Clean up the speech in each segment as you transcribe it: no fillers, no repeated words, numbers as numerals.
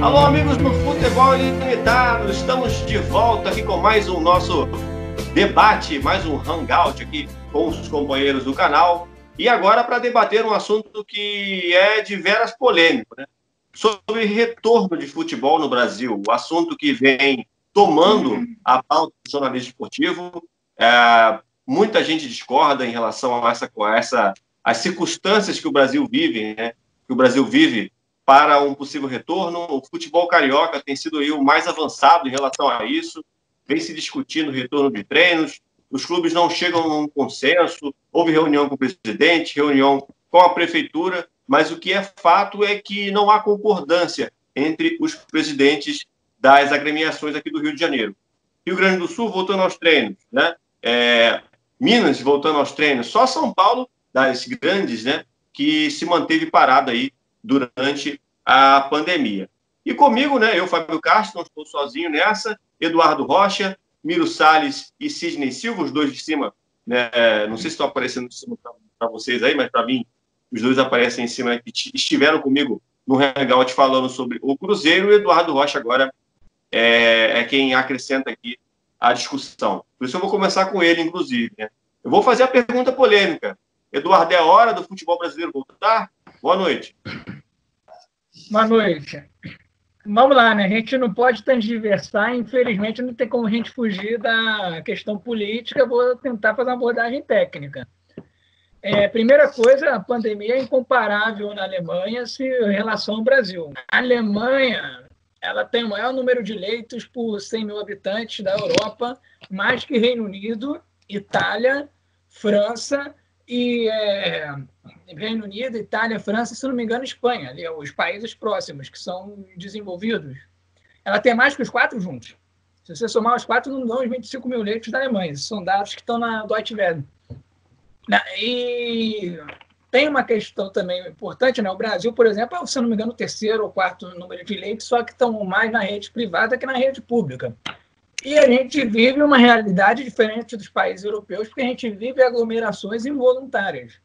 Alô, amigos do Futebol Ilimitado, estamos de volta aqui com mais um nosso debate, mais um hangout aqui com os companheiros do canal. E agora para debater um assunto que é de veras polêmico, né? Sobre retorno de futebol no Brasil, o assunto que vem tomando a pauta do jornalismo esportivo. Muita gente discorda em relação a as circunstâncias que o Brasil vive, né? Que o Brasil vive para um possível retorno. O futebol carioca tem sido aí o mais avançado em relação a isso, vem se discutindo o retorno de treinos, os clubes não chegam a um consenso, houve reunião com o presidente, reunião com a prefeitura, mas o que é fato é que não há concordância entre os presidentes das agremiações aqui do Rio de Janeiro. Rio Grande do Sul voltando aos treinos, né? Minas voltando aos treinos, só São Paulo, das grandes, né, que se manteve parado aí durante a pandemia. E comigo, né, eu, Fábio Castro, não estou sozinho nessa, Eduardo Rocha, Miro Salles e Sidney Silva, os dois de cima, né, não sei se estão aparecendo de cima para vocês aí, mas para mim, os dois aparecem em cima, que estiveram comigo no Hangout falando sobre o Cruzeiro, e o Eduardo Rocha agora é quem acrescenta aqui a discussão. Por isso eu vou começar com ele, inclusive, né? Eu vou fazer a pergunta polêmica. Eduardo, é hora do futebol brasileiro voltar? Boa noite. Boa noite. Vamos lá, né? A gente não pode transversar, infelizmente não tem como a gente fugir da questão política. Eu vou tentar fazer uma abordagem técnica. Primeira coisa, a pandemia é incomparável na Alemanha em relação ao Brasil. A Alemanha, ela tem o maior número de leitos por 100 mil habitantes da Europa, mais que Reino Unido, Itália, França e Reino Unido, Itália, França, se não me engano, Espanha, ali, os países próximos, que são desenvolvidos. Ela tem mais que os 4 juntos. Se você somar os 4, não dão os 25 mil leitos da Alemanha. Esses são dados que estão na Deutsche Welle. E tem uma questão também importante, né? O Brasil, por exemplo, é, se não me engano, o 3º ou 4º número de leitos, só que estão mais na rede privada que na rede pública. E a gente vive uma realidade diferente dos países europeus, porque a gente vive aglomerações involuntárias,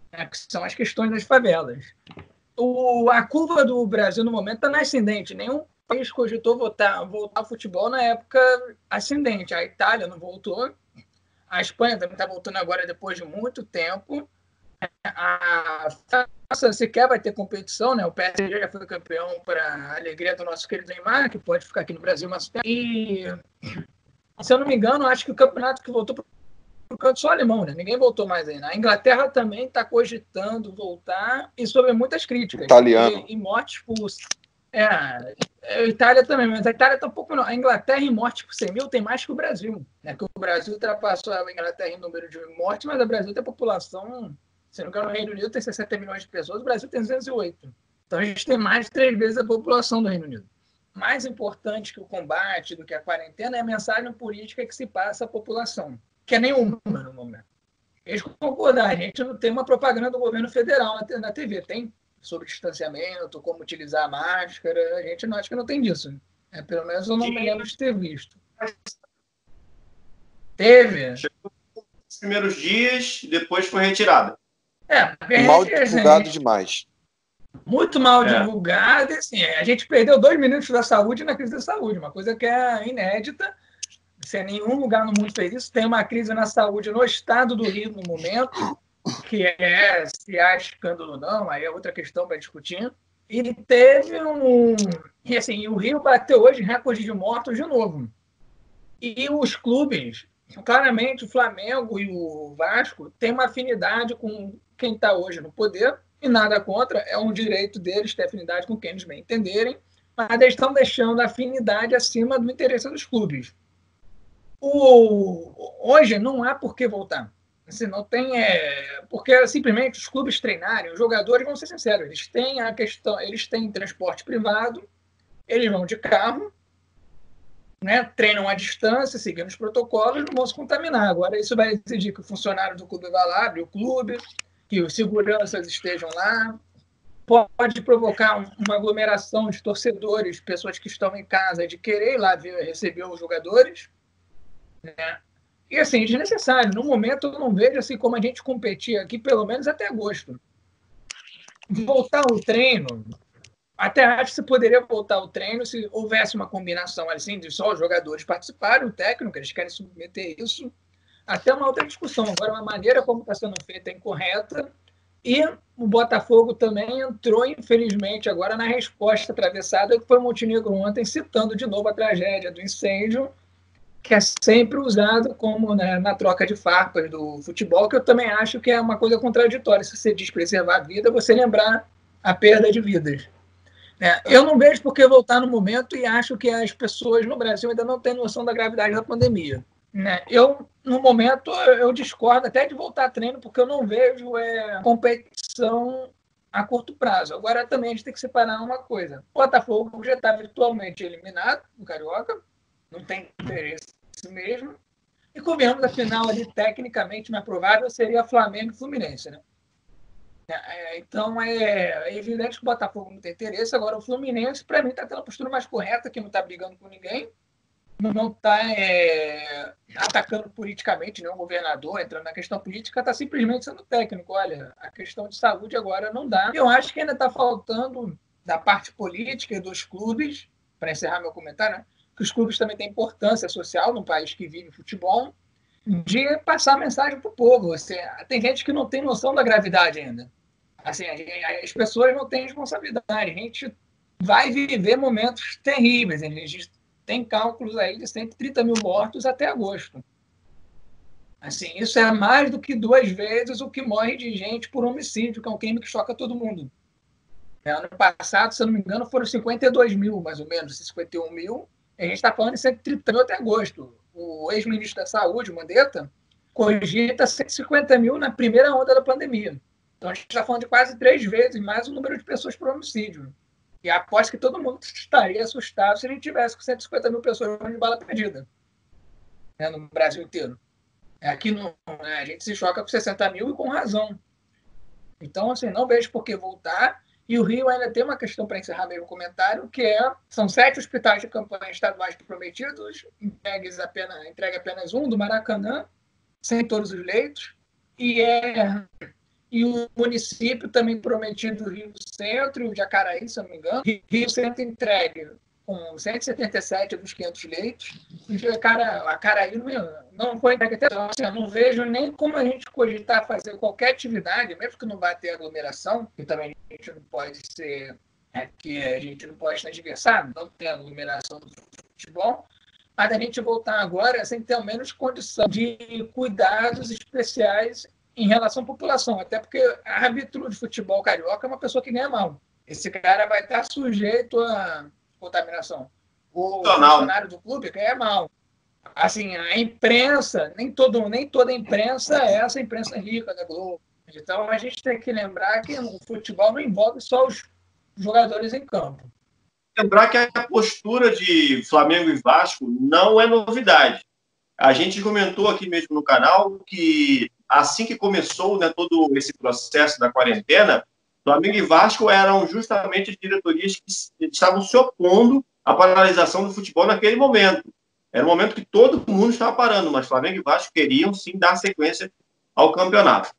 né, que são as questões das favelas. A curva do Brasil, no momento, está na ascendente. Nenhum país cogitou voltar ao futebol na época ascendente. A Itália não voltou, a Espanha também está voltando agora depois de muito tempo. A França sequer vai ter competição, né? O PSG já foi campeão para a alegria do nosso querido Neymar, que pode ficar aqui no Brasil mais tempo. E, se eu não me engano, acho que o campeonato que voltou para o canto só alemão, né? Ninguém voltou mais ainda. A Inglaterra também está cogitando voltar e sob muitas críticas. Italiano. E mortes por... a Itália também, mas a Itália está um pouco... A Inglaterra em mortes por 100 mil tem mais que o Brasil, né? Que o Brasil ultrapassou a Inglaterra em número de mortes, mas o Brasil tem população... Se não me engano, no Reino Unido tem 60 milhões de pessoas, o Brasil tem 208. Então a gente tem mais de 3 vezes a população do Reino Unido. Mais importante que o combate, do que a quarentena, é a mensagem política que se passa à população, que é nenhuma no momento. Eles concordam, a gente não tem uma propaganda do governo federal na TV, tem sobre distanciamento, como utilizar a máscara, a gente não acha que não tem disso. Pelo menos eu não me lembro de ter visto. Teve. Chegou nos primeiros dias, depois foi retirada. Mal divulgado demais. Muito mal divulgado. Assim, a gente perdeu 2 minutos da saúde na crise da saúde, uma coisa que é inédita. Se nenhum lugar no mundo fez isso. Tem uma crise na saúde no estado do Rio no momento, que se há escândalo ou não, aí é outra questão para discutir. E teve E assim, o Rio bateu hoje recorde de mortos de novo. E os clubes, claramente o Flamengo e o Vasco, têm uma afinidade com quem está hoje no poder, e nada contra, é um direito deles ter afinidade com quem eles bem entenderem, mas eles estão deixando a afinidade acima do interesse dos clubes. Hoje não há por que voltar. Assim, não tem, porque simplesmente os clubes treinarem, os jogadores, vão ser sinceros, eles têm transporte privado, eles vão de carro, né, treinam à distância, seguindo os protocolos, não vão se contaminar. Agora, isso vai exigir que o funcionário do clube vá lá, abrir o clube, que os seguranças estejam lá. Pode provocar uma aglomeração de torcedores, pessoas que estão em casa, de querer ir lá receber os jogadores, né? E, assim, desnecessário. No momento, eu não vejo assim como a gente competir aqui, pelo menos até agosto. Voltar ao treino, até acho que se poderia voltar ao treino se houvesse uma combinação assim, de só os jogadores participarem, o técnico, eles querem submeter isso, até uma outra discussão. Agora, uma maneira como está sendo feita é incorreta, e o Botafogo também entrou, infelizmente, agora na resposta atravessada, que foi o Montenegro ontem, citando de novo a tragédia do incêndio, que é sempre usado como, né, na troca de farpas do futebol, que eu também acho que é uma coisa contraditória. Se você diz preservar a vida, você lembrar a perda de vidas. Eu não vejo por que voltar no momento e acho que as pessoas no Brasil ainda não têm noção da gravidade da pandemia. Eu, no momento, eu discordo até de voltar a treino, porque eu não vejo competição a curto prazo. Agora, também, a gente tem que separar uma coisa. O Botafogo já está virtualmente eliminado do Carioca, não tem interesse mesmo, e convenhamos, a final ali, tecnicamente, mais provável seria Flamengo e Fluminense, né? Então, é evidente que o Botafogo não tem interesse. Agora, o Fluminense, para mim, está tendo a postura mais correta, que não está brigando com ninguém, não está atacando politicamente nenhum governador, entrando na questão política, está simplesmente sendo técnico. Olha, a questão de saúde agora não dá. Eu acho que ainda está faltando, da parte política e dos clubes, para encerrar meu comentário, né, que os clubes também têm importância social num país que vive futebol, de passar a mensagem para o povo. Assim, tem gente que não tem noção da gravidade ainda. Assim, as pessoas não têm responsabilidade. A gente vai viver momentos terríveis. A gente tem cálculos aí de 130 mil mortos até agosto. Assim, isso é mais do que 2 vezes o que morre de gente por homicídio, que é um crime que choca todo mundo. Ano passado, se eu não me engano, foram 52 mil, mais ou menos, 51 mil. A gente está falando de 130 mil até agosto. O ex-ministro da Saúde, o Mandetta, cogita 150 mil na primeira onda da pandemia. Então, a gente está falando de quase 3 vezes mais o número de pessoas por homicídio. E aposto que todo mundo estaria assustado se a gente tivesse com 150 mil pessoas de bala perdida, né, no Brasil inteiro. Aqui a gente se choca com 60 mil e com razão. Então, assim, não vejo por que voltar. E o Rio ainda tem uma questão, para encerrar mesmo o comentário, que são 7 hospitais de campanha estaduais prometidos, entregue apenas um, do Maracanã, sem todos os leitos, e o município também prometido, Rio Centro e o Jacaraí, se eu não me engano. Rio Centro entregue com 177 dos 500 leitos. E a Jacaraí não foi entregue até agora. Assim, eu não vejo nem como a gente cogitar fazer qualquer atividade, mesmo que não vá ter aglomeração, que também a gente não pode ser, que a gente não pode transversar, não ter aglomeração do futebol, mas a gente voltar agora sem ter ao menos condição de cuidados especiais em relação à população, até porque a árbitro de futebol carioca é uma pessoa que ganha mal. Esse cara vai estar sujeito a contaminação. O funcionário do clube ganha mal. Assim, a imprensa, nem toda a imprensa é essa imprensa rica da Globo. Então, a gente tem que lembrar que o futebol não envolve só os jogadores em campo. Lembrar que a postura de Flamengo e Vasco não é novidade. A gente comentou aqui mesmo no canal que assim que começou, né, todo esse processo da quarentena, Flamengo e Vasco eram justamente diretorias que estavam se opondo à paralisação do futebol naquele momento. Era um momento que todo mundo estava parando, mas Flamengo e Vasco queriam sim dar sequência ao campeonato.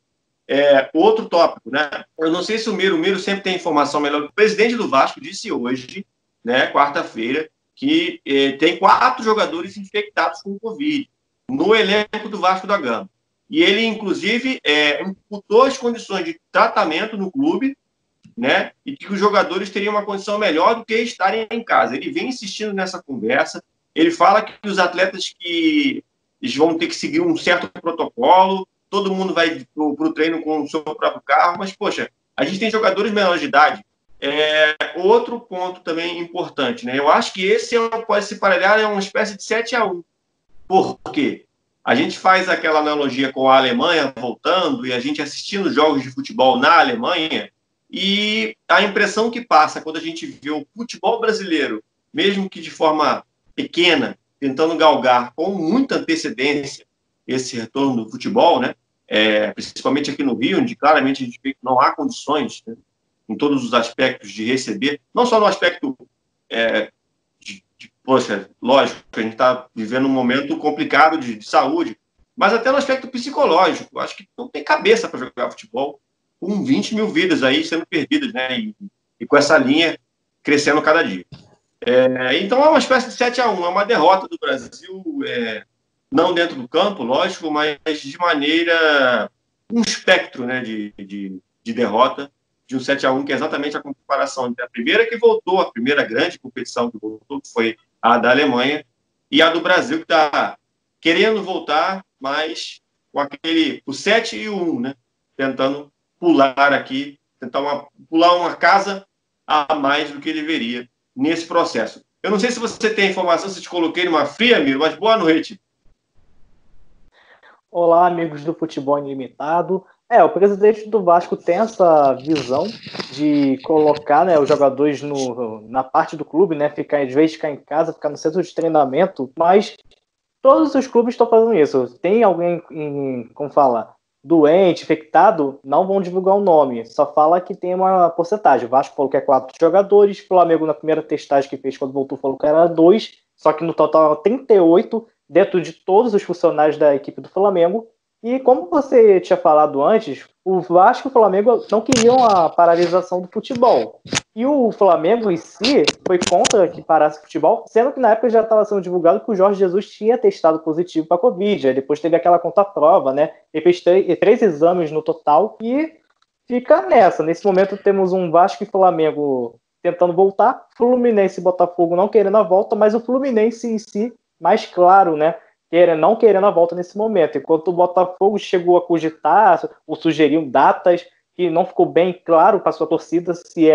Outro tópico, né? Eu não sei se o Miro sempre tem informação melhor. O presidente do Vasco disse hoje, né, quarta-feira, que tem 4 jogadores infectados com Covid no elenco do Vasco da Gama. E ele, inclusive, imputou as condições de tratamento no clube, né, e que os jogadores teriam uma condição melhor do que estarem em casa. Ele vem insistindo nessa conversa. Ele fala que os atletas que eles vão ter que seguir um certo protocolo, todo mundo vai para o treino com o seu próprio carro, mas, poxa, a gente tem jogadores menores de idade. Outro ponto também importante, né? Eu acho que esse pode se parelhar, é uma espécie de 7-1. Por quê? A gente faz aquela analogia com a Alemanha voltando e a gente assistindo jogos de futebol na Alemanha, e a impressão que passa quando a gente vê o futebol brasileiro, mesmo que de forma pequena, tentando galgar com muita antecedência esse retorno do futebol, né? Principalmente aqui no Rio, onde claramente a gente vê que não há condições, né, em todos os aspectos de receber, não só no aspecto poxa, lógico, a gente está vivendo um momento complicado de saúde, mas até no aspecto psicológico. Acho que não tem cabeça para jogar futebol com 20 mil vidas aí sendo perdidas, né? E com essa linha crescendo cada dia. Então é uma espécie de 7-1, é uma derrota do Brasil, não dentro do campo, lógico, mas de maneira, um espectro, né, de derrota, de um 7-1, que é exatamente a comparação entre a primeira que voltou, a primeira grande competição que voltou, que foi a da Alemanha, e a do Brasil, que está querendo voltar, mas com o 7 e o 1, né, tentando pular aqui, pular uma casa a mais do que deveria nesse processo. Eu não sei se você tem informação, se te coloquei numa fria, Miro, mas boa noite. Olá, amigos do Futebol Ilimitado. O presidente do Vasco tem essa visão de colocar, né, os jogadores na parte do clube, né, ficar, em vez de ficar em casa, ficar no centro de treinamento, mas todos os clubes estão fazendo isso. Tem alguém, doente, infectado, não vão divulgar o nome, só fala que tem uma porcentagem. O Vasco falou que é 4 jogadores, o Flamengo na primeira testagem que fez quando voltou falou que era 2, só que no total 38, dentro de todos os funcionários da equipe do Flamengo. E como você tinha falado antes, o Vasco e o Flamengo não queriam a paralisação do futebol. E o Flamengo em si foi contra que parasse o futebol, sendo que na época já estava sendo divulgado que o Jorge Jesus tinha testado positivo para a Covid. Aí depois teve aquela contraprova, né? Ele fez 3 exames no total e fica nessa. Nesse momento temos um Vasco e Flamengo tentando voltar, Fluminense e Botafogo não querendo a volta, mas o Fluminense em si mais claro, né? Não querendo a volta nesse momento, enquanto o Botafogo chegou a cogitar ou sugeriu datas que não ficou bem claro para a sua torcida se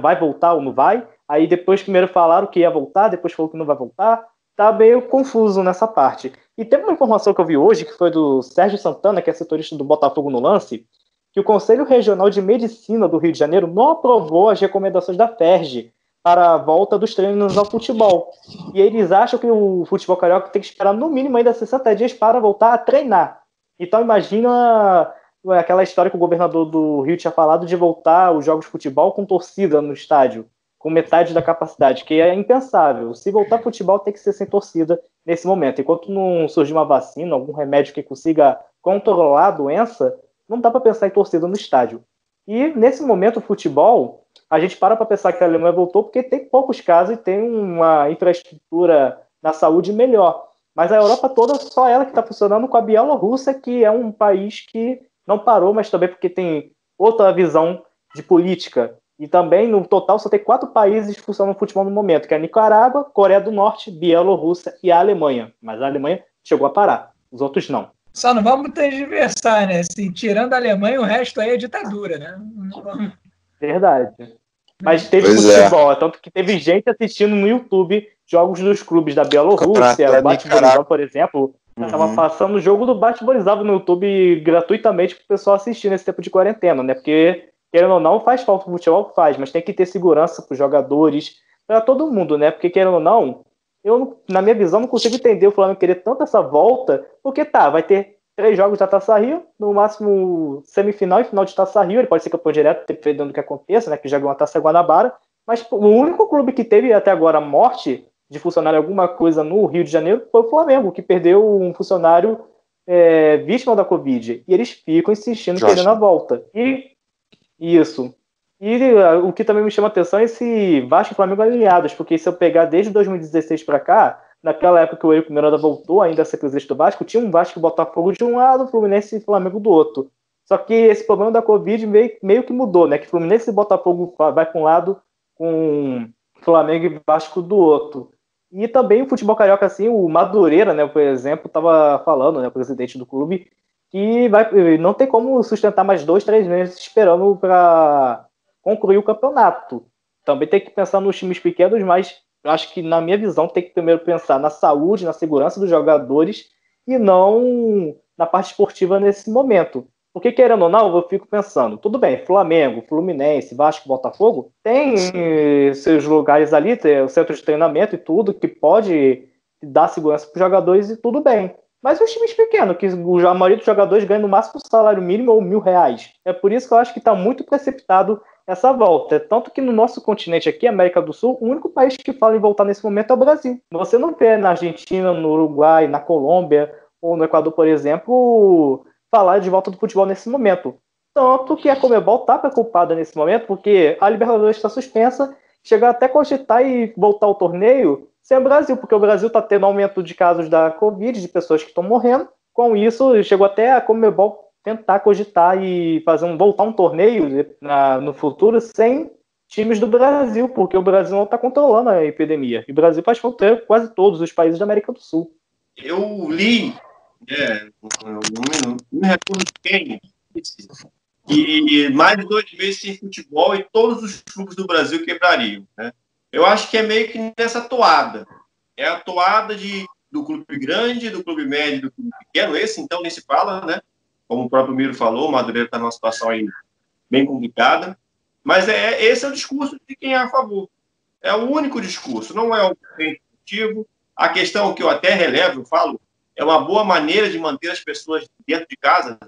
vai voltar ou não vai. Aí depois primeiro falaram que ia voltar, depois falou que não vai voltar. Tá meio confuso nessa parte. E teve uma informação que eu vi hoje, que foi do Sérgio Santana, que é setorista do Botafogo no Lance, que o Conselho Regional de Medicina do Rio de Janeiro não aprovou as recomendações da FERJ para a volta dos treinos ao futebol. E eles acham que o futebol carioca tem que esperar no mínimo ainda 60 dias para voltar a treinar. Então imagina aquela história que o governador do Rio tinha falado de voltar os jogos de futebol com torcida no estádio, com metade da capacidade, que é impensável. Se voltar futebol tem que ser sem torcida nesse momento. Enquanto não surgir uma vacina, algum remédio que consiga controlar a doença, não dá para pensar em torcida no estádio. E nesse momento o futebol, a gente para pensar que a Alemanha voltou porque tem poucos casos e tem uma infraestrutura na saúde melhor. Mas a Europa toda, só ela que está funcionando com a Bielorrússia, que é um país que não parou, mas também porque tem outra visão de política. E também, no total, só tem 4 países funcionando no futebol no momento, que é a Nicarágua, Coreia do Norte, Bielorrússia e a Alemanha. Mas a Alemanha chegou a parar, os outros não. Só não vamos tergiversar, né? Assim, tirando a Alemanha, o resto aí é ditadura, né? Verdade. Mas teve futebol, tanto que teve gente assistindo no YouTube jogos dos clubes da Bielorrússia, o Bate-Borisov, por exemplo. Tava passando o jogo do Bate-Borisov no YouTube gratuitamente pro pessoal assistir nesse tempo de quarentena, né? Porque, querendo ou não, faz falta o futebol, faz, mas tem que ter segurança pros jogadores, para todo mundo, né? Porque, querendo ou não, na minha visão, não consigo entender o Flamengo querer tanto essa volta, porque vai ter 3 jogos da Taça Rio, no máximo semifinal e final de Taça Rio, ele pode ser campeão direto, dependendo do que aconteça, né, que já ganhou a Taça Guanabara, mas o único clube que teve até agora a morte de funcionário alguma coisa no Rio de Janeiro foi o Flamengo, que perdeu um funcionário vítima da Covid, e eles ficam insistindo querendo a volta. E isso. E o que também me chama a atenção é esse Vasco e Flamengo alinhados, porque se eu pegar desde 2016 para cá, naquela época que o Eurico Miranda voltou ainda a ser presidente do Vasco, tinha um Vasco e Botafogo de um lado, Fluminense e Flamengo do outro. Só que esse problema da Covid meio que mudou, né? Que Fluminense e Botafogo vai para um lado, com Flamengo e Vasco do outro. E também o futebol carioca, assim, o Madureira, né, por exemplo, estava falando, né, o presidente do clube, que não tem como sustentar mais 2, 3 meses esperando para concluir o campeonato. Também tem que pensar nos times pequenos, mas acho que, na minha visão, tem que primeiro pensar na saúde, na segurança dos jogadores e não na parte esportiva nesse momento. Porque, querendo ou não, eu fico pensando, tudo bem, Flamengo, Fluminense, Vasco, Botafogo, tem seus lugares ali, tem o centro de treinamento e tudo, que pode dar segurança para os jogadores e tudo bem. Mas os times pequenos, que a maioria dos jogadores ganha no máximo salário mínimo ou R$1.000. É por isso que eu acho que está muito precipitado essa volta. Tanto que no nosso continente aqui, América do Sul, o único país que fala em voltar nesse momento é o Brasil. Você não vê na Argentina, no Uruguai, na Colômbia ou no Equador, por exemplo, falar de volta do futebol nesse momento. Tanto que a Conmebol está preocupada nesse momento, porque a Libertadores está suspensa chegou até a cogitar e voltar ao torneio sem o Brasil, porque o Brasil está tendo aumento de casos da Covid, de pessoas que estão morrendo. Com isso, chegou até a Conmebol tentar cogitar e voltar um torneio no futuro sem times do Brasil, porque o Brasil não está controlando a epidemia. E o Brasil faz fronteira com quase todos os países da América do Sul. Eu li, não me recordo de quem, que mais de 2 meses sem futebol e todos os clubes do Brasil quebrariam, né? Eu acho que é meio que nessa toada. É a toada do clube grande, do clube médio e do clube pequeno. Esse, então, nem se fala, né? Como o próprio Miro falou, o Madureira está numa situação aí bem complicada. Mas esse é o discurso de quem é a favor. É o único discurso, não é o positivo. A questão que eu até relevo, eu falo, é uma boa maneira de manter as pessoas dentro de casa,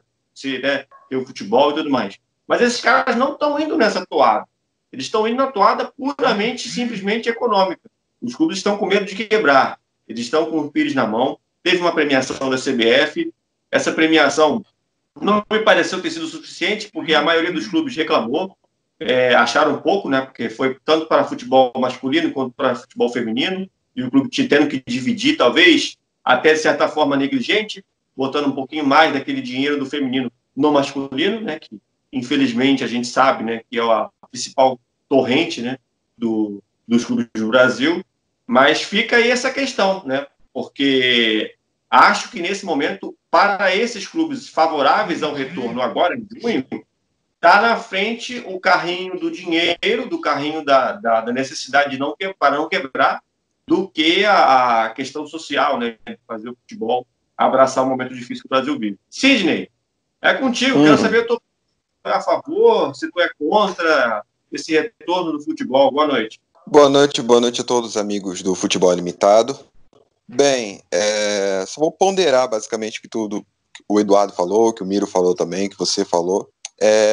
ter o futebol e tudo mais. Mas esses caras não estão indo nessa toada. Eles estão indo na toada puramente, simplesmente econômica. Os clubes estão com medo de quebrar. Eles estão com o pires na mão. Teve uma premiação da CBF. Essa premiação não me pareceu ter sido suficiente, porque a maioria dos clubes reclamou. Acharam pouco, né? Porque foi tanto para futebol masculino quanto para futebol feminino. E o clube tendo que dividir, talvez, até de certa forma negligente, botando um pouquinho mais daquele dinheiro do feminino no masculino, né? Que, infelizmente, a gente sabe, né? Que é a principal torrente, né, dos clubes do Brasil, mas fica aí essa questão, né, porque acho que nesse momento, para esses clubes favoráveis ao retorno agora em junho, está na frente o carrinho do dinheiro, do carrinho da necessidade de para não quebrar, do que a questão social, né, de fazer o futebol abraçar o momento difícil que o Brasil vive. Sidney, é contigo, quero saber se tu é a favor, se tu é contra esse retorno do futebol. Boa noite. Boa noite a todos os amigos do Futebol Ilimitado. Bem, só vou ponderar basicamente que tudo que o Eduardo falou, que o Miro falou também, que você falou.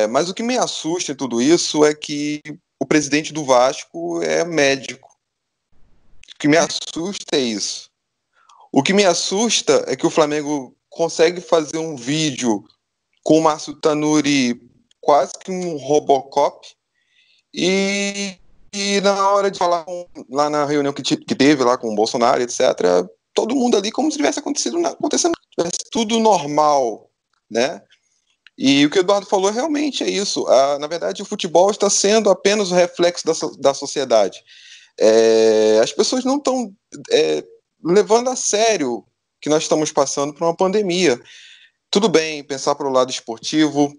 Mas o que me assusta em tudo isso é que o presidente do Vasco é médico. O que me assusta é isso. O que me assusta é que o Flamengo consegue fazer um vídeo com o Márcio Tanuri quase que um Robocop, e na hora de falar lá na reunião que teve lá com o Bolsonaro, etc., todo mundo ali como se tivesse acontecendo tivesse tudo normal, né? E o que o Eduardo falou realmente é isso. Na verdade, o futebol está sendo apenas o reflexo da sociedade. As pessoas não estão levando a sério que nós estamos passando por uma pandemia. Tudo bem pensar para o lado esportivo,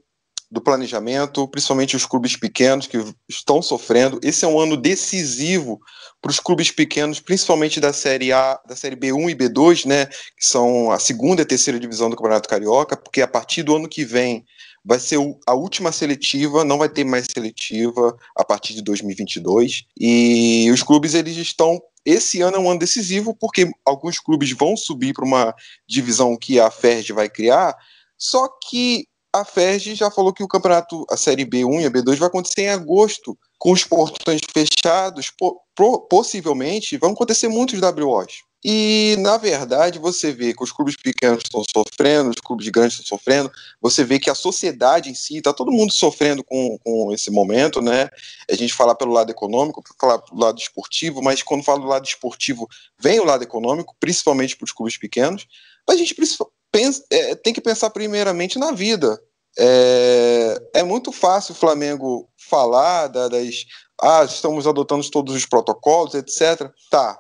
do planejamento, principalmente os clubes pequenos que estão sofrendo. Esse é um ano decisivo para os clubes pequenos, principalmente da Série A, da Série B1 e B2, né, que são a segunda e a terceira divisão do Campeonato Carioca, porque a partir do ano que vem vai ser a última seletiva, não vai ter mais seletiva a partir de 2022, e os clubes, eles estão... Esse ano é um ano decisivo, porque alguns clubes vão subir para uma divisão que a FERJ vai criar, só que a FERJ já falou que o campeonato, a Série B1 e a B2 vai acontecer em agosto, com os portões fechados, possivelmente vão acontecer muitos WOs. E, na verdade, você vê que os clubes pequenos estão sofrendo, os clubes grandes estão sofrendo, você vê que a sociedade em si, está todo mundo sofrendo com esse momento, né? A gente fala pelo lado econômico, fala pelo lado esportivo, mas quando fala do lado esportivo, vem o lado econômico, principalmente para os clubes pequenos. A gente tem que pensar primeiramente na vida. É muito fácil o Flamengo falar estamos adotando todos os protocolos, etc. Tá.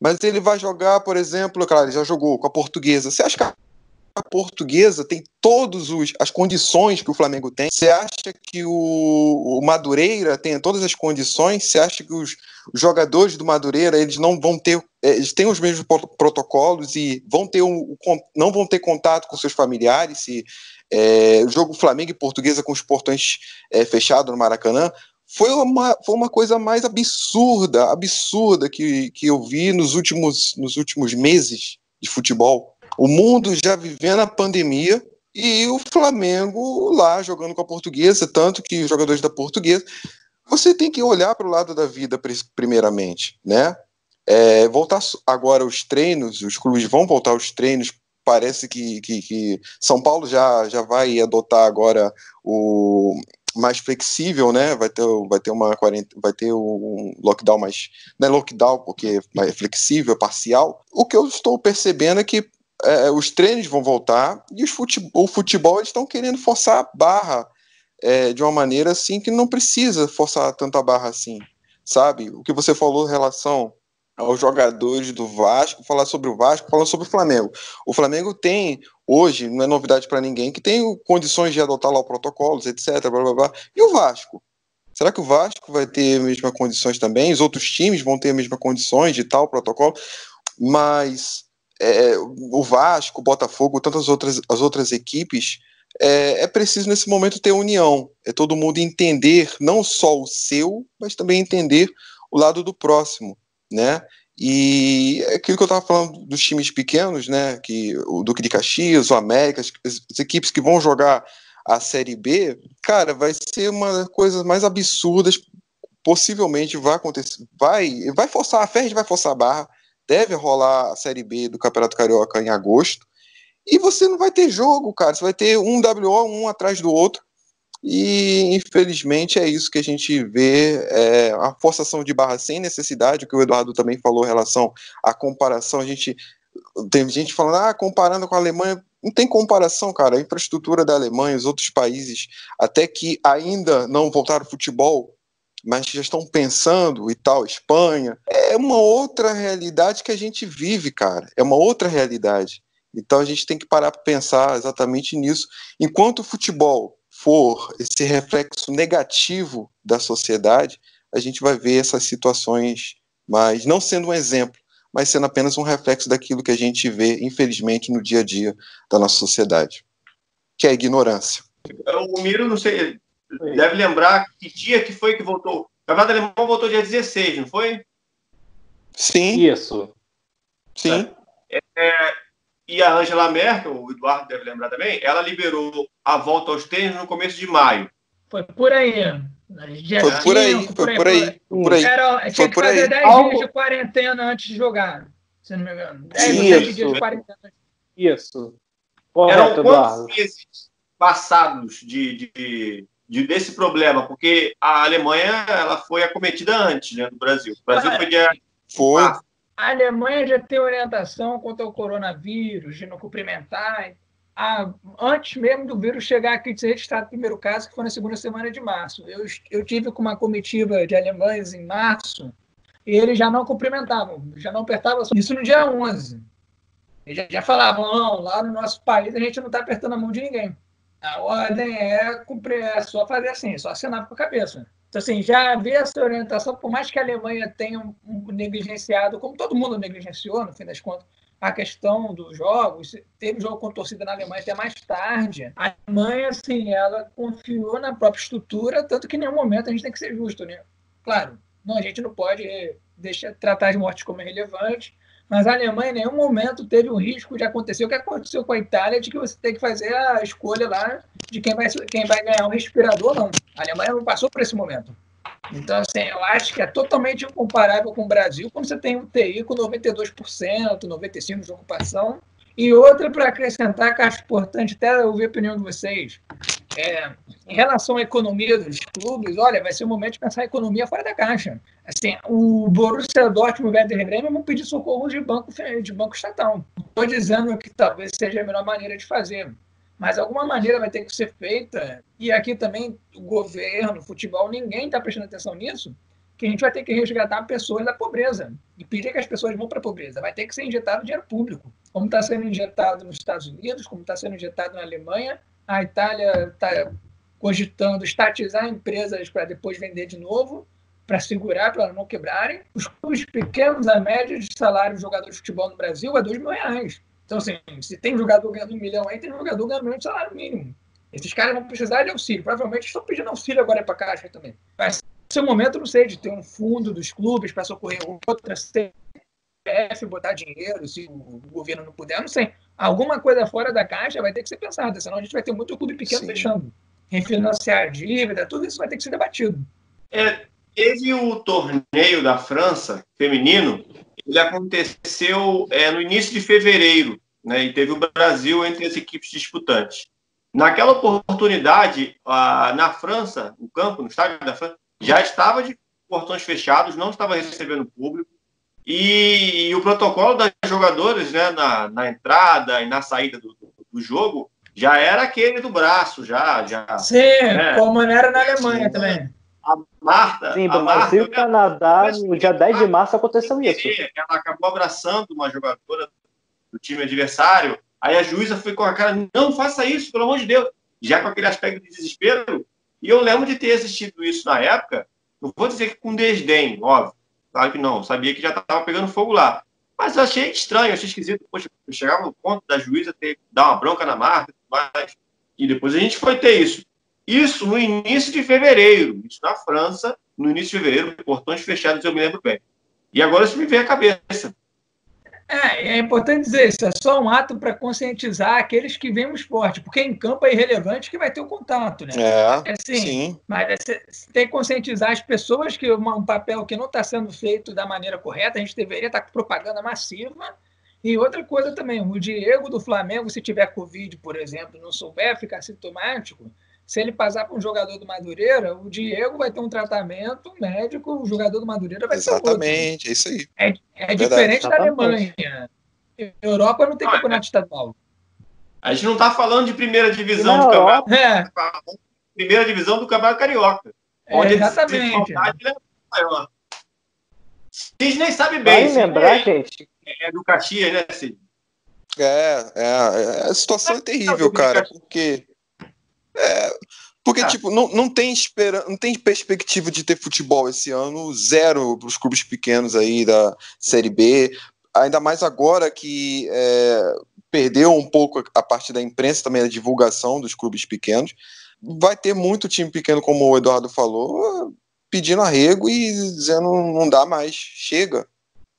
Mas ele vai jogar, por exemplo, claro, ele já jogou com a Portuguesa. Você acha que a Portuguesa tem todas as condições que o Flamengo tem? Você acha que o Madureira tem todas as condições? Você acha que os jogadores do Madureira, eles não vão ter, eles têm os mesmos protocolos e não vão ter contato com seus familiares? O jogo Flamengo e Portuguesa com os portões fechados no Maracanã foi uma coisa mais absurda que eu vi nos últimos meses de futebol. O mundo já vivendo a pandemia e o Flamengo lá jogando com a Portuguesa, tanto que os jogadores da Portuguesa... Você tem que olhar para o lado da vida primeiramente, né? Voltar agora aos treinos, os clubes vão voltar aos treinos. Parece que São Paulo já vai adotar agora mais flexível, né? Vai ter um lockdown mais, não é lockdown porque é flexível, parcial. O que eu estou percebendo é que os treinos vão voltar e o futebol eles estão querendo forçar a barra de uma maneira assim que não precisa forçar tanta barra assim, sabe? O que você falou em relação aos jogadores do Vasco, falar sobre o Vasco, falando sobre o Flamengo. O Flamengo tem, hoje, não é novidade para ninguém, que tem condições de adotar lá protocolos, etc, blá, blá, blá. E o Vasco? Será que o Vasco vai ter as mesmas condições também? Os outros times vão ter as mesmas condições de tal protocolo? Mas o Vasco, o Botafogo, tantas as outras equipes, é preciso nesse momento ter união. É todo mundo entender não só o seu, mas também entender o lado do próximo, né? E aquilo que eu estava falando dos times pequenos, né? Que o Duque de Caxias, o América, as equipes que vão jogar a Série B, cara, vai ser uma das coisas mais absurdas. Possivelmente vai acontecer, vai forçar, a Ferro vai forçar a barra, deve rolar a Série B do Campeonato Carioca em agosto, e você não vai ter jogo, cara, você vai ter um WO, um atrás do outro, e infelizmente é isso que a gente vê, a forçação de barra sem necessidade, o que o Eduardo também falou em relação à comparação. Tem gente falando, comparando com a Alemanha, não tem comparação, cara. A infraestrutura da Alemanha, os outros países, até que ainda não voltaram ao futebol, mas já estão pensando e tal, Espanha, é uma outra realidade que a gente vive, cara, é uma outra realidade. Então a gente tem que parar para pensar exatamente nisso. Enquanto o futebol for esse reflexo negativo da sociedade, a gente vai ver essas situações, mas não sendo um exemplo, mas sendo apenas um reflexo daquilo que a gente vê, infelizmente, no dia a dia da nossa sociedade, que é a ignorância. O Miro, não sei, deve lembrar que dia que foi que voltou. O Campeonato Alemão voltou dia 16, não foi? Sim. Isso. Sim. E a Angela Merkel, o Eduardo deve lembrar também, ela liberou a volta aos treinos no começo de maio. Foi por aí. Foi por aí. Tinha que fazer 10 dias de quarentena antes de jogar, se não me engano. 10 ou 7 dias de quarentena. Isso. Correto, Eram Eduardo. quantos meses passados desse problema? Porque a Alemanha ela foi acometida antes, né, do Brasil. O Brasil foi dia... Foi. A Alemanha já tem orientação quanto ao coronavírus, de não cumprimentar. Antes mesmo do vírus chegar aqui, de ser registrado o primeiro caso, que foi na segunda semana de março. Eu tive com uma comitiva de alemães em março, e eles já não cumprimentavam, já não apertavam. Isso no dia 11. Eles já falavam, não, lá no nosso país a gente não está apertando a mão de ninguém. A ordem é só fazer assim, só assinar com a cabeça. Então, assim, já havia essa orientação, por mais que a Alemanha tenha negligenciado, como todo mundo negligenciou, no fim das contas, a questão dos jogos, teve jogo com torcida na Alemanha até mais tarde. A Alemanha, assim, ela confiou na própria estrutura, tanto que em nenhum momento a gente tem que ser justo, né? Claro, a gente não pode tratar as mortes como irrelevantes, mas a Alemanha em nenhum momento teve o risco de acontecer o que aconteceu com a Itália, de que você tem que fazer a escolha lá de quem vai ganhar um respirador, não. A Alemanha não passou por esse momento. Então, assim, eu acho que é totalmente incomparável com o Brasil, quando você tem um TI com 92%, 95% de ocupação. E outra, para acrescentar, que acho importante até ouvir a opinião de vocês, em relação à economia dos clubes, olha, vai ser o momento de pensar a economia fora da caixa. Assim, o Borussia Dortmund e o Werder Bremen vão pedir socorro de banco estatal. Não estou dizendo que talvez seja a melhor maneira de fazer, mas alguma maneira vai ter que ser feita, e aqui também o governo, o futebol, ninguém está prestando atenção nisso, que a gente vai ter que resgatar pessoas da pobreza e pedir que as pessoas vão para a pobreza. Vai ter que ser injetado dinheiro público, como está sendo injetado nos Estados Unidos, como está sendo injetado na Alemanha. A Itália está cogitando estatizar empresas para depois vender de novo, para segurar, para não quebrarem. Os clubes pequenos, a média de salário de jogador de futebol no Brasil é R$2.000. Então, assim, se tem jogador ganhando 1 milhão aí, tem jogador ganhando 1 milhão de salário mínimo. Esses caras vão precisar de auxílio. Provavelmente estão pedindo auxílio agora para a Caixa também. Vai ser o momento, não sei, de ter um fundo dos clubes para socorrer outra CPF, botar dinheiro, se o governo não puder, não sei. Alguma coisa fora da Caixa vai ter que ser pensada, senão a gente vai ter muito clube pequeno fechando. Refinanciar a dívida, tudo isso vai ter que ser debatido. Teve o torneio da França, feminino, ele aconteceu no início de fevereiro, né, e teve o Brasil entre as equipes disputantes. Naquela oportunidade, na França, o campo, no estádio da França, já estava de portões fechados, não estava recebendo público, e o protocolo das jogadoras, né, na entrada e na saída do jogo, já era aquele do braço, já. Sim, né? como era na Alemanha também. A Marta... Sim, Brasil e Canadá, no dia 10 de março aconteceu isso. Ela acabou abraçando uma jogadora do time adversário, aí a juíza foi com a cara, não faça isso, pelo amor de Deus, já com aquele aspecto de desespero. E eu lembro de ter assistido isso na época, não vou dizer que com desdém, óbvio, claro que não, sabia que já estava pegando fogo lá, mas eu achei estranho, achei esquisito, poxa, eu chegava no ponto da juíza ter que dar uma bronca na marca, e depois a gente foi ter isso. Isso no início de fevereiro, isso na França, no início de fevereiro, portões fechados, eu me lembro bem. E agora isso me vem à cabeça. É importante dizer isso, é só um ato para conscientizar aqueles que veem o esporte, porque em campo é irrelevante que vai ter o contato, né? Sim. Mas você tem que conscientizar as pessoas que um papel que não está sendo feito da maneira correta, a gente deveria estar com propaganda massiva. E outra coisa também, o Diego do Flamengo, se tiver Covid, por exemplo, não souber ficar sintomático, se ele passar para um jogador do Madureira, o Diego vai ter um tratamento médico, o jogador do Madureira vai ter outro. Exatamente, é isso aí. É diferente da Alemanha. Europa não tem campeonato estadual. A gente não está falando de primeira divisão do campeonato. Primeira divisão do campeonato carioca. Exatamente. Sidney sabe bem. Vai lembrar, gente. É do Caxias, né, Sidney? A situação é terrível, cara, porque tipo, não tem perspectiva de ter futebol esse ano, zero para os clubes pequenos aí da Série B, ainda mais agora que perdeu um pouco a parte da imprensa, também a divulgação dos clubes pequenos. Vai ter muito time pequeno, como o Eduardo falou, pedindo arrego e dizendo não dá mais, chega.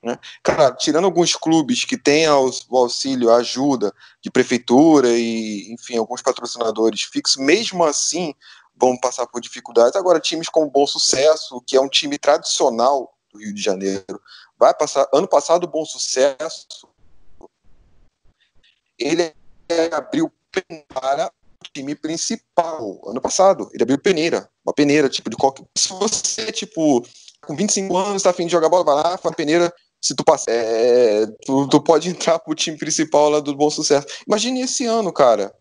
Né? Claro, tirando alguns clubes que têm o auxílio, a ajuda de prefeitura e, enfim, alguns patrocinadores fixos, mesmo assim vão passar por dificuldades. Agora, times como Bom Sucesso, que é um time tradicional do Rio de Janeiro, vai passar. Ano passado, o Bom Sucesso ele abriu para o time principal. Ano passado, ele abriu uma peneira, tipo, de qualquer. Se você, tipo, com 25 anos, tá afim de jogar bola, vai lá, faz peneira. Se tu passar, tu pode entrar pro time principal lá do Bom Sucesso. Imagine esse ano, cara.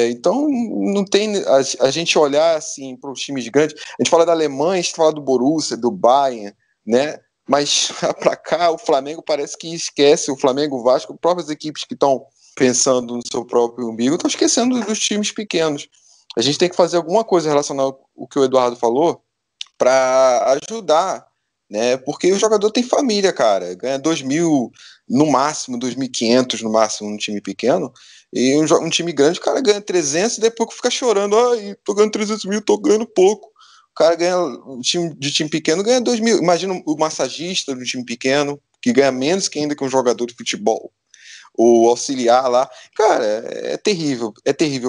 Então, não tem a gente olhar assim para os times grandes. A gente fala da Alemanha, a gente fala do Borussia, do Bayern, né? Mas para cá, o Flamengo parece que esquece. O Flamengo, o Vasco, próprias equipes que estão pensando no seu próprio umbigo, estão esquecendo dos times pequenos. A gente tem que fazer alguma coisa relacionada ao que o Eduardo falou para ajudar, né? Porque o jogador tem família, cara, ganha 2.000 no máximo, 2.500 no máximo num time pequeno, e um time grande, o cara ganha 300 e depois fica chorando, tô ganhando 300 mil, tô ganhando pouco. O cara ganha, de time pequeno ganha 2.000, imagina o massagista do time pequeno, que ganha menos que ainda que um jogador de futebol, o auxiliar lá, cara, é terrível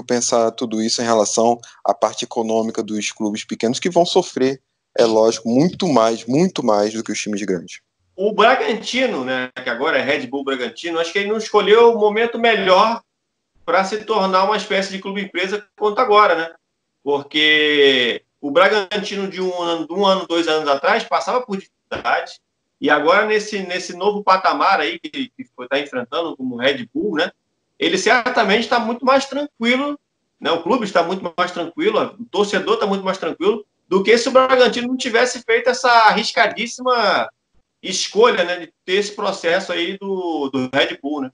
pensar tudo isso em relação à parte econômica dos clubes pequenos, que vão sofrer, é lógico, muito mais do que os times grandes. O Bragantino, né, que agora é Red Bull Bragantino, acho que ele não escolheu o momento melhor para se tornar uma espécie de clube-empresa quanto agora, né? Porque o Bragantino de um ano, 2 anos atrás, passava por dificuldades, e agora nesse novo patamar aí que está enfrentando como Red Bull, né? Ele certamente está muito mais tranquilo, né? O clube está muito mais tranquilo, o torcedor está muito mais tranquilo, do que se o Bragantino não tivesse feito essa arriscadíssima escolha, né, de ter esse processo aí do Red Bull, né?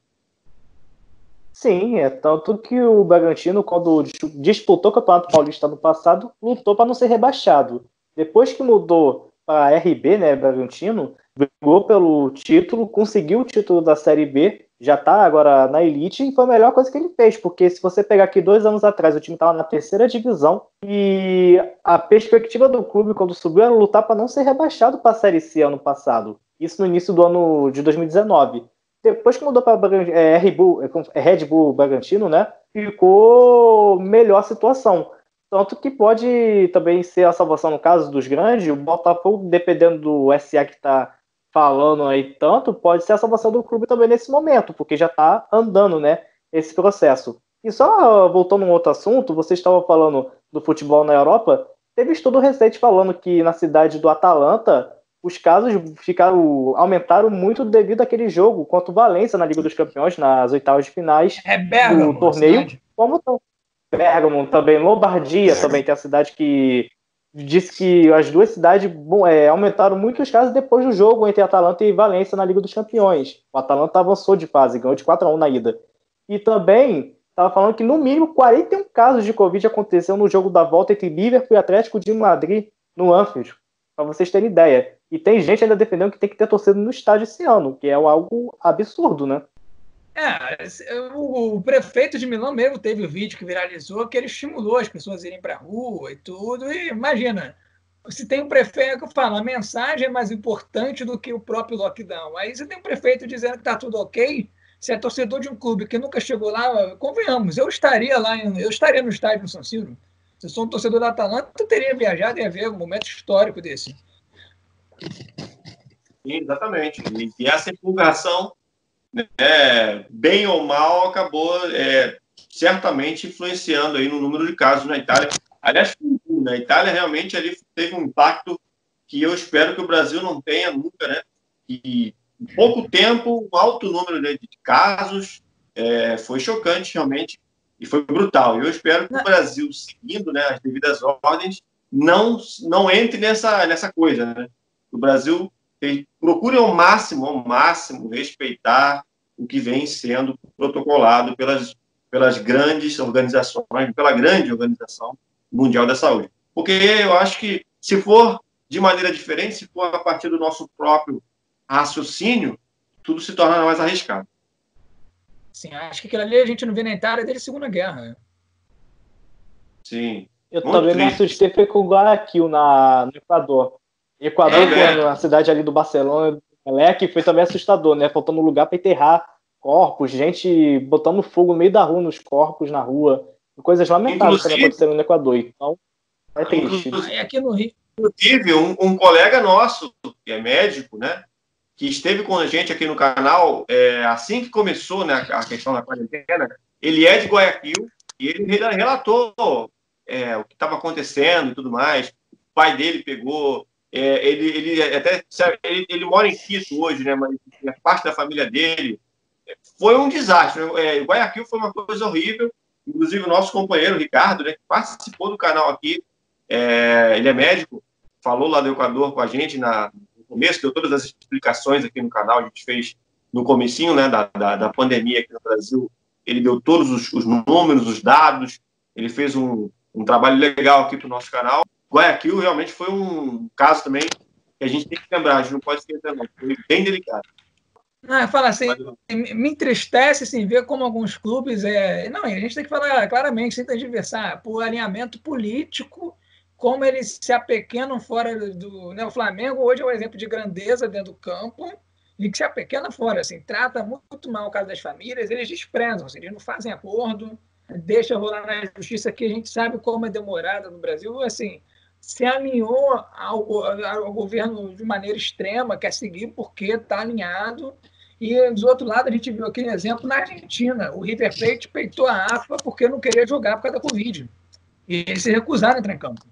Sim, tanto que o Bragantino, quando disputou o Campeonato Paulista no passado, lutou para não ser rebaixado. Depois que mudou para a RB, né, Bragantino, brigou pelo título, conseguiu o título da Série B, já está agora na elite, e foi a melhor coisa que ele fez, porque se você pegar aqui 2 anos atrás, o time estava na 3ª divisão, e a perspectiva do clube, quando subiu, era lutar para não ser rebaixado para a Série C ano passado. Isso no início do ano de 2019. Depois que mudou para Red Bull Bragantino, né, ficou melhor a situação. Tanto que pode também ser a salvação no caso dos grandes, o Botafogo, dependendo do SA que está falando aí tanto, pode ser a salvação do clube também nesse momento, porque já está andando, né, esse processo. E só voltando a um outro assunto, você estava falando do futebol na Europa, teve estudo recente falando que na cidade do Atalanta os casos aumentaram muito devido àquele jogo contra o Valência na Liga dos Campeões, nas oitavas de finais Bergamo, do torneio. Como Bergamo também, Lombardia também tem a cidade que disse que as duas cidades aumentaram muito os casos depois do jogo entre Atalanta e Valência na Liga dos Campeões. O Atalanta avançou de fase, ganhou de 4-1 na ida. E também estava falando que no mínimo 41 casos de Covid aconteceu no jogo da volta entre Liverpool e Atlético de Madrid no Anfield, para vocês terem ideia. E tem gente ainda defendendo que tem que ter torcida no estádio esse ano, que é algo absurdo, né? O prefeito de Milão mesmo teve o vídeo que viralizou, que ele estimulou as pessoas a irem para a rua e tudo. E imagina, se tem um prefeito que fala, a mensagem é mais importante do que o próprio lockdown. Aí você tem um prefeito dizendo que está tudo ok. Se é torcedor de um clube que nunca chegou lá, convenhamos, eu estaria no estádio do San Siro. Se eu sou um torcedor da Atalanta, eu teria viajado e ia ver um momento histórico desse. Exatamente. E essa empolgação, bem ou mal, acabou certamente influenciando aí no número de casos na Itália. Aliás, na Itália realmente ali teve um impacto que eu espero que o Brasil não tenha nunca, né? E em pouco tempo, um alto número de casos, foi chocante realmente e foi brutal. Eu espero que o Brasil, seguindo, né, as devidas ordens, não entre nessa coisa, né? O Brasil procure ao máximo respeitar o que vem sendo protocolado pelas grandes organizações, pela grande Organização Mundial da Saúde. Porque eu acho que, se for de maneira diferente, se for a partir do nosso próprio raciocínio, tudo se torna mais arriscado. Sim, acho que aquilo ali a gente não vê na Itália desde a Segunda Guerra. Né? Sim. Eu também me assustei foi com o Guayaquil no Equador. Na cidade ali do Barcelona, que foi também assustador, né? Faltando lugar para enterrar corpos, gente botando fogo no meio da rua, nos corpos na rua. Coisas lamentáveis que aconteceram no Equador. Então, é triste. Aqui no Rio. Inclusive, um colega nosso, que é médico, né? Que esteve com a gente aqui no canal, assim que começou, né, a questão da quarentena, ele é de Guayaquil e ele relatou o que estava acontecendo e tudo mais. O pai dele pegou, ele mora em Quito hoje, né, mas parte da família dele. Foi um desastre. Guayaquil foi uma coisa horrível. Inclusive, o nosso companheiro, Ricardo, né, que participou do canal aqui, ele é médico, falou lá do Equador com a gente no começo, deu todas as explicações aqui no canal, a gente fez no comecinho, né, da pandemia aqui no Brasil, ele deu todos os números, os dados, ele fez um trabalho legal aqui para o nosso canal. Guayaquil realmente foi um caso também que a gente tem que lembrar, a gente não pode esquecer não, foi bem delicado. Fala assim, me entristece assim, ver como alguns clubes... Não, a gente tem que falar claramente, sem tergiversar, por alinhamento político, como eles se apequenam fora do... Né, o Flamengo hoje é um exemplo de grandeza dentro do campo, e que se apequena fora, assim, trata muito mal o caso das famílias, eles desprezam, assim, eles não fazem acordo, deixa rolar na justiça, que a gente sabe como é demorada no Brasil, assim, se alinhou ao governo de maneira extrema, quer seguir porque está alinhado, e do outro lado a gente viu aquele exemplo na Argentina, o River Plate peitou a AFA porque não queria jogar por causa da Covid, e eles se recusaram a entrar em campo.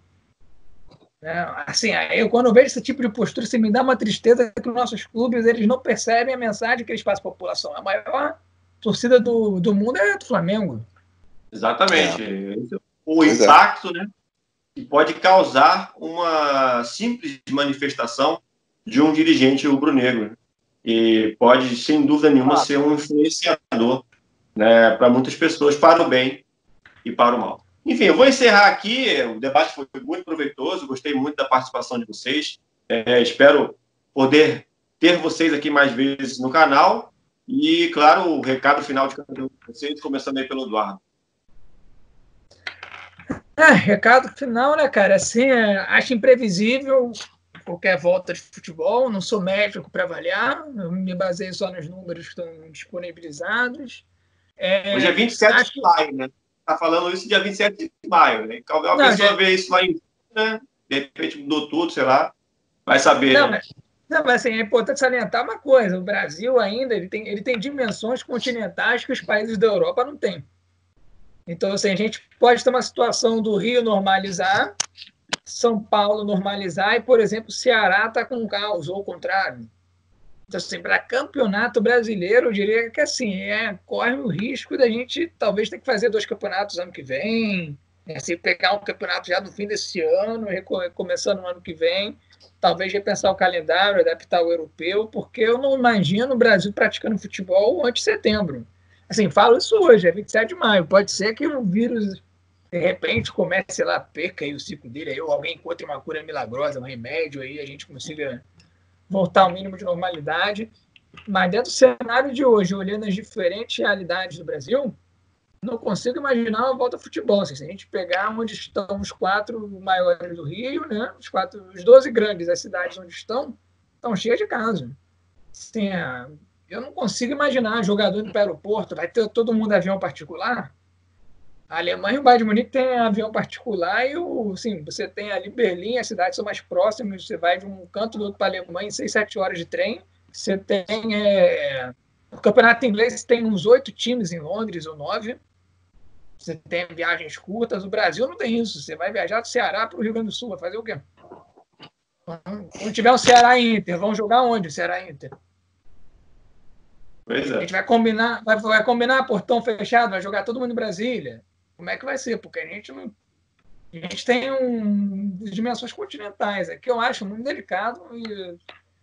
Assim, eu, quando eu vejo esse tipo de postura, me dá uma tristeza que os nossos clubes eles não percebem a mensagem que eles passam para a população. A maior torcida do mundo é do Flamengo. Exatamente. O impacto, né, que pode causar uma simples manifestação de um dirigente rubro-negro. E pode, sem dúvida nenhuma, ser um influenciador, né, para muitas pessoas, para o bem e para o mal. Enfim, eu vou encerrar aqui. O debate foi muito proveitoso. Gostei muito da participação de vocês. Espero poder ter vocês aqui mais vezes no canal. E, claro, o recado final de cada um de vocês, começando aí pelo Eduardo. Recado final, né, cara? Assim, acho imprevisível qualquer volta de futebol. Não sou médico para avaliar. Eu me baseio só nos números que estão disponibilizados. Hoje é 27 de maio, né? Está falando isso dia 27 de maio, né? A pessoa vê isso lá em... Né? De repente mudou tudo, sei lá. Vai saber. Mas assim, é importante salientar uma coisa. O Brasil ainda ele tem dimensões continentais que os países da Europa não têm. Então, assim, a gente pode ter uma situação do Rio normalizar, São Paulo normalizar e, por exemplo, o Ceará está com caos, ou o contrário. Então, assim, para campeonato brasileiro, eu diria que assim, corre o risco da gente talvez ter que fazer 2 campeonatos ano que vem, se pegar um campeonato já no fim desse ano, começando no ano que vem, talvez repensar o calendário, adaptar o europeu, porque eu não imagino o Brasil praticando futebol antes de setembro. Assim, falo isso hoje, é 27 de maio. Pode ser que o vírus, de repente, comece, sei lá, perca aí o ciclo dele, aí, ou alguém encontre uma cura milagrosa, um remédio, aí a gente consiga voltar ao mínimo de normalidade. Mas dentro do cenário de hoje, olhando as diferentes realidades do Brasil, não consigo imaginar uma volta ao futebol. Assim, se a gente pegar onde estão os 4 maiores do Rio, né, os 12 grandes, as cidades onde estão cheias de casos. Assim, eu não consigo imaginar jogador indo para o aeroporto, vai ter todo mundo avião particular. A Alemanha e o Bayern de Munique tem avião particular e assim, você tem ali Berlim, as cidades são mais próximas, você vai de um canto do outro para a Alemanha em 6, 7 horas de trem. Você tem... o campeonato inglês tem uns 8 times em Londres, ou 9. Você tem viagens curtas. O Brasil não tem isso. Você vai viajar do Ceará para o Rio Grande do Sul. Vai fazer o quê? Quando tiver o Ceará e Inter, vão jogar onde o Ceará e Inter? Pois é. A gente vai combinar portão fechado, vai jogar todo mundo em Brasília. Como é que vai ser? Porque a gente tem dimensões continentais, que eu acho muito delicado e,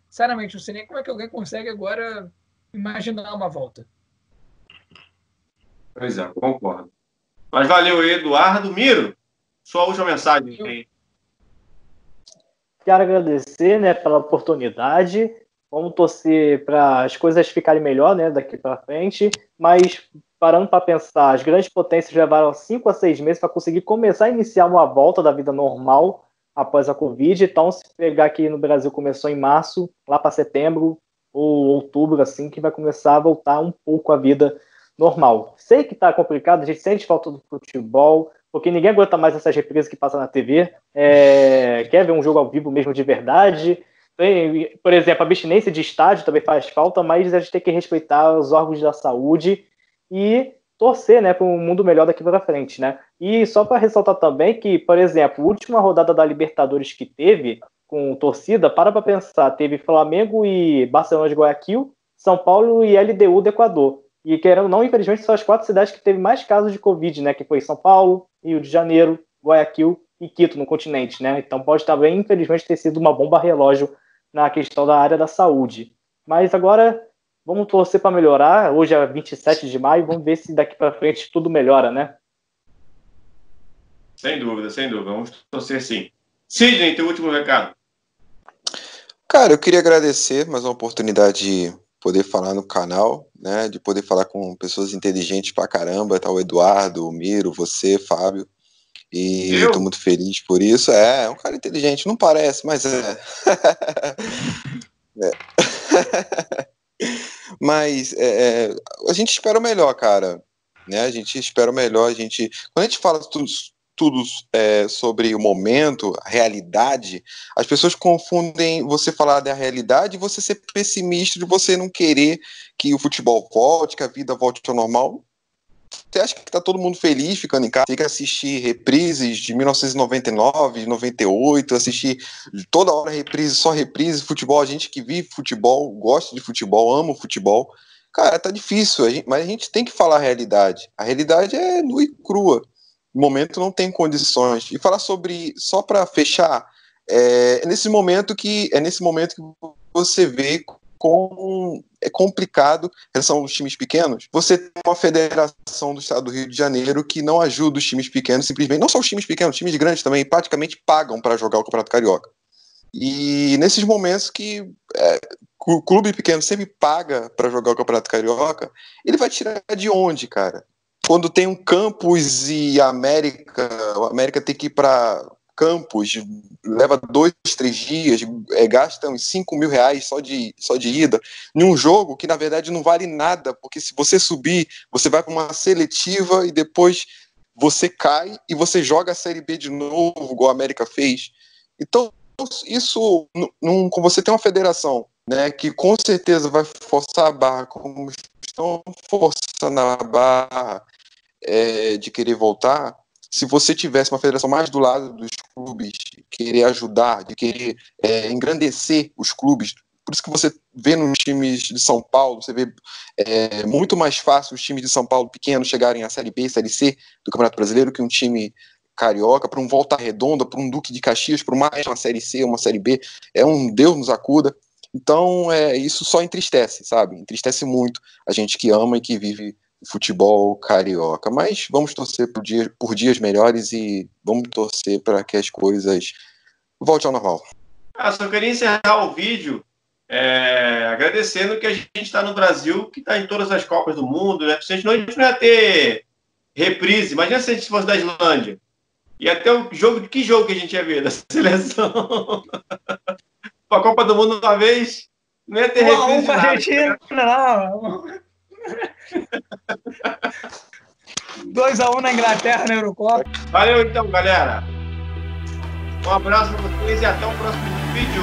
sinceramente, não sei nem como é que alguém consegue agora imaginar uma volta. Pois é, concordo. Mas valeu, Eduardo. Miro, sua última mensagem aí. Quero agradecer, né, pela oportunidade. Vamos torcer para as coisas ficarem melhor, né, daqui para frente. Mas, parando para pensar, as grandes potências levaram 5 a 6 meses para conseguir começar a iniciar uma volta da vida normal após a Covid. Então, se pegar aqui no Brasil, começou em março, lá para setembro ou outubro, assim, que vai começar a voltar um pouco a vida normal. Sei que está complicado, a gente sente falta do futebol, porque ninguém aguenta mais essas reprises que passam na TV. Quer ver um jogo ao vivo mesmo de verdade. Tem, por exemplo, a abstinência de estádio também faz falta, mas a gente tem que respeitar os órgãos da saúde e torcer, né, para um mundo melhor daqui para frente, né? E só para ressaltar também que, por exemplo, a última rodada da Libertadores que teve com torcida, para pensar, teve Flamengo e Barcelona de Guayaquil, São Paulo e LDU do Equador. E querendo ou não, infelizmente, são as 4 cidades que teve mais casos de Covid, né? Que foi São Paulo, Rio de Janeiro, Guayaquil e Quito, no continente, né? Então pode também, infelizmente, ter sido uma bomba relógio na questão da área da saúde. Mas agora, vamos torcer para melhorar. Hoje é 27 de maio, vamos ver se daqui para frente tudo melhora, né? Sem dúvida, sem dúvida. Vamos torcer sim. Sidney, teu último recado. Cara, eu queria agradecer mais uma oportunidade de poder falar no canal, né, de poder falar com pessoas inteligentes pra caramba, tá o Eduardo, o Miro, você, Fábio, e eu tô muito feliz por isso. É um cara inteligente, não parece, mas é. Mas a gente espera o melhor, cara, né, a gente espera o melhor, quando a gente fala tudo sobre o momento, a realidade, as pessoas confundem você falar da realidade e você ser pessimista, de você não querer que o futebol volte, que a vida volte ao normal. Você acha que tá todo mundo feliz ficando em casa? Tem que assistir reprises de 1999, de 98, assistir toda hora reprise, só reprise, futebol. A gente que vive futebol, gosta de futebol, ama o futebol. Cara, tá difícil, mas a gente tem que falar a realidade. A realidade é nua e crua. No momento não tem condições. E falar sobre, só para fechar, é nesse momento que você vê como é complicado em relação aos times pequenos. Você tem uma federação do estado do Rio de Janeiro que não ajuda os times pequenos, simplesmente, não só os times pequenos, os times grandes também praticamente pagam para jogar o Campeonato Carioca. E nesses momentos que o clube pequeno sempre paga para jogar o Campeonato Carioca, ele vai tirar de onde, cara? Quando tem um Campos e a América tem que ir para Campos, leva 2, 3 dias, gasta uns 5 mil reais só de ida, em um jogo que na verdade não vale nada, porque se você subir, você vai para uma seletiva e depois você cai e você joga a Série B de novo, igual a América fez. Então, isso, como você tem uma federação, né, que com certeza vai forçar a barra, como estão forçando a barra, de querer voltar, se você tivesse uma federação mais do lado dos clubes, querer ajudar, de querer engrandecer os clubes. Por isso que você vê nos times de São Paulo, você vê muito mais fácil os times de São Paulo pequenos chegarem à Série B, Série C do Campeonato Brasileiro que um time carioca, para um Volta Redonda, para um Duque de Caxias, para uma Série C, uma Série B. É um Deus nos acuda. Então, isso só entristece, sabe? Entristece muito a gente que ama e que vive o futebol carioca. Mas vamos torcer por dias melhores e vamos torcer para que as coisas voltem ao normal. Só queria encerrar o vídeo agradecendo que a gente está no Brasil, que está em todas as Copas do Mundo, né? Senão a gente não ia ter reprise. Imagina se a gente fosse da Islândia. E até que jogo que a gente ia ver da seleção? A Copa do Mundo uma vez, não ia ter reprise de nada. Argentina, não. 2-1 na Inglaterra, na Eurocopa. Valeu então, galera. Um abraço para vocês e até o próximo vídeo.